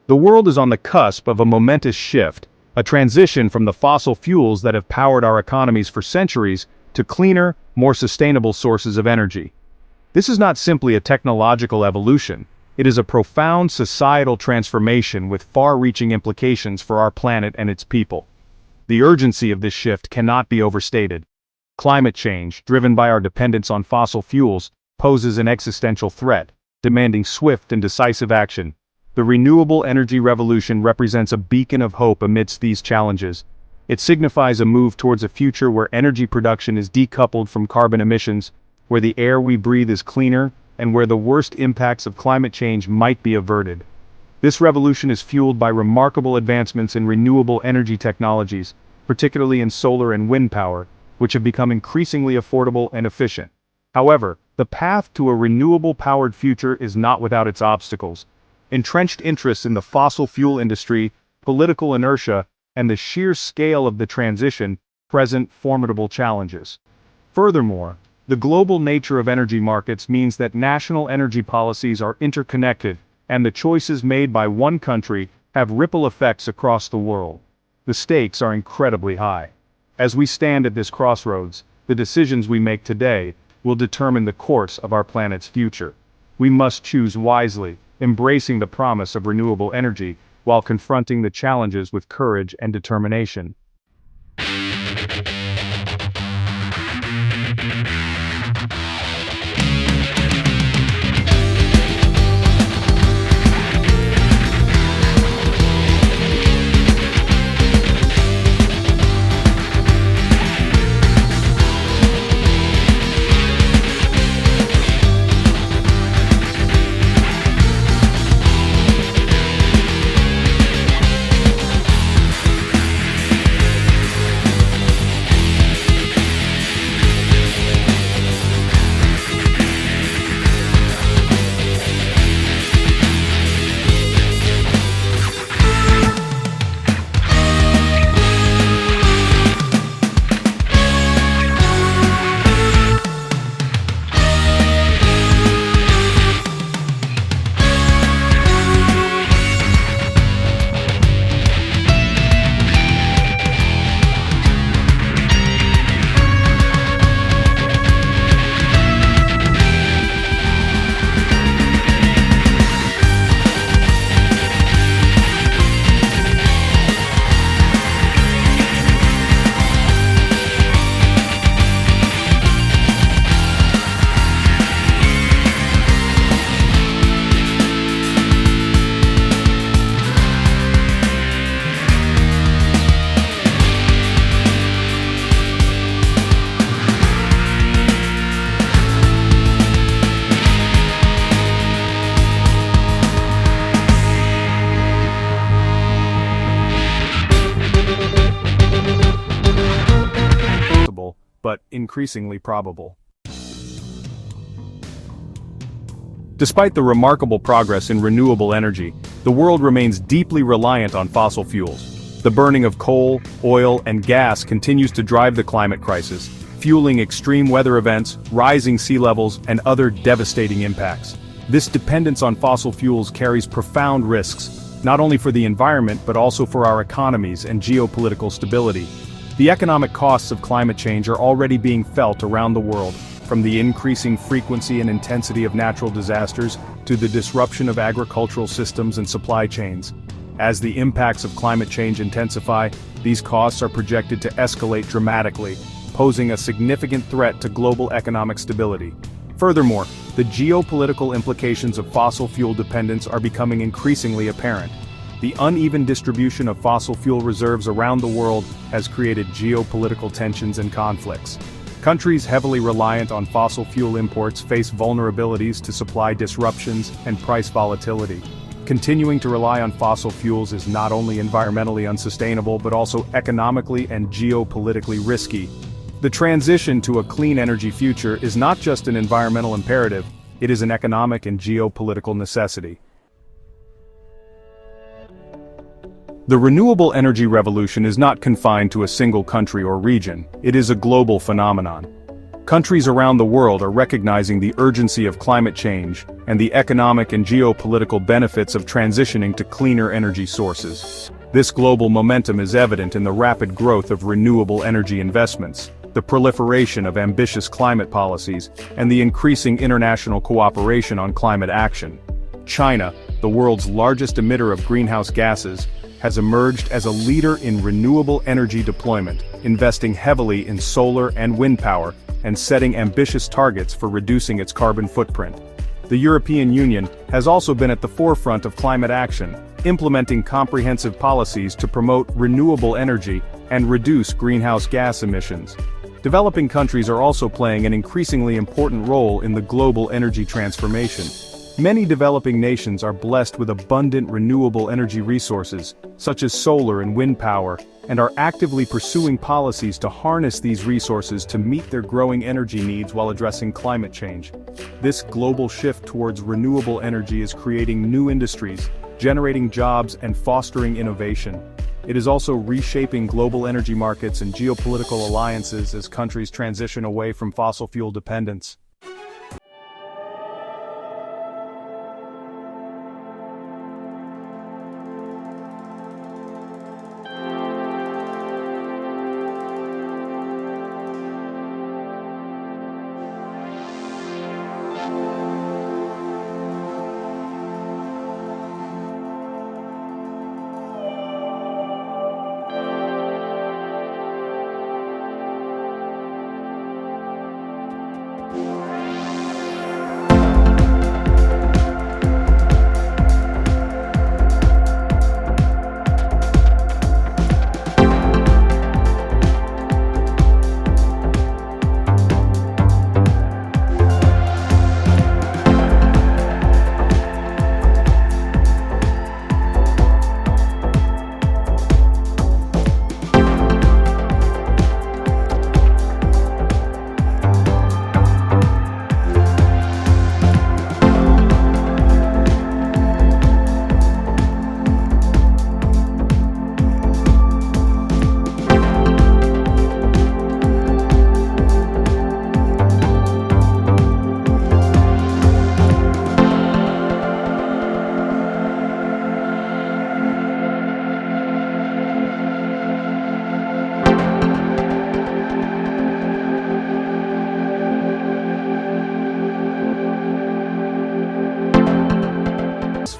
The world is on the cusp of a momentous shift, a transition from the fossil fuels that have powered our economies for centuries to cleaner, more sustainable sources of energy. This is not simply a technological evolution, it is a profound societal transformation with far-reaching implications for our planet and its people. The urgency of this shift cannot be overstated. Climate change, driven by our dependence on fossil fuels, poses an existential threat, demanding swift and decisive action. The renewable energy revolution represents a beacon of hope amidst these challenges. It signifies a move towards a future where energy production is decoupled from carbon emissions, where the air we breathe is cleaner, and where the worst impacts of climate change might be averted. This revolution is fueled by remarkable advancements in renewable energy technologies, particularly in solar and wind power, which have become increasingly affordable and efficient. However, the path to a renewable-powered future is not without its obstacles. Entrenched interests in the fossil fuel industry, political inertia, and the sheer scale of the transition present formidable challenges. Furthermore, the global nature of energy markets means that national energy policies are interconnected, and the choices made by one country have ripple effects across the world. The stakes are incredibly high. As we stand at this crossroads, the decisions we make today will determine the course of our planet's future. We must choose wisely, embracing the promise of renewable energy while confronting the challenges with courage and determination. But increasingly probable. Despite the remarkable progress in renewable energy, the world remains deeply reliant on fossil fuels. The burning of coal, oil, and gas continues to drive the climate crisis, fueling extreme weather events, rising sea levels, and other devastating impacts. This dependence on fossil fuels carries profound risks, not only for the environment but also for our economies and geopolitical stability. The economic costs of climate change are already being felt around the world, from the increasing frequency and intensity of natural disasters to the disruption of agricultural systems and supply chains. As the impacts of climate change intensify, these costs are projected to escalate dramatically, posing a significant threat to global economic stability. Furthermore, the geopolitical implications of fossil fuel dependence are becoming increasingly apparent. The uneven distribution of fossil fuel reserves around the world has created geopolitical tensions and conflicts. Countries heavily reliant on fossil fuel imports face vulnerabilities to supply disruptions and price volatility. Continuing to rely on fossil fuels is not only environmentally unsustainable but also economically and geopolitically risky. The transition to a clean energy future is not just an environmental imperative, it is an economic and geopolitical necessity. The renewable energy revolution is not confined to a single country or region, it is a global phenomenon. Countries around the world are recognizing the urgency of climate change and the economic and geopolitical benefits of transitioning to cleaner energy sources. This global momentum is evident in the rapid growth of renewable energy investments, the proliferation of ambitious climate policies, and the increasing international cooperation on climate action. China, the world's largest emitter of greenhouse gases, has emerged as a leader in renewable energy deployment, investing heavily in solar and wind power, and setting ambitious targets for reducing its carbon footprint. The European Union has also been at the forefront of climate action, implementing comprehensive policies to promote renewable energy and reduce greenhouse gas emissions. Developing countries are also playing an increasingly important role in the global energy transformation. Many developing nations are blessed with abundant renewable energy resources, such as solar and wind power, and are actively pursuing policies to harness these resources to meet their growing energy needs while addressing climate change. This global shift towards renewable energy is creating new industries, generating jobs and fostering innovation. It is also reshaping global energy markets and geopolitical alliances as countries transition away from fossil fuel dependence.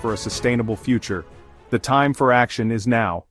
For a sustainable future. The time for action is now.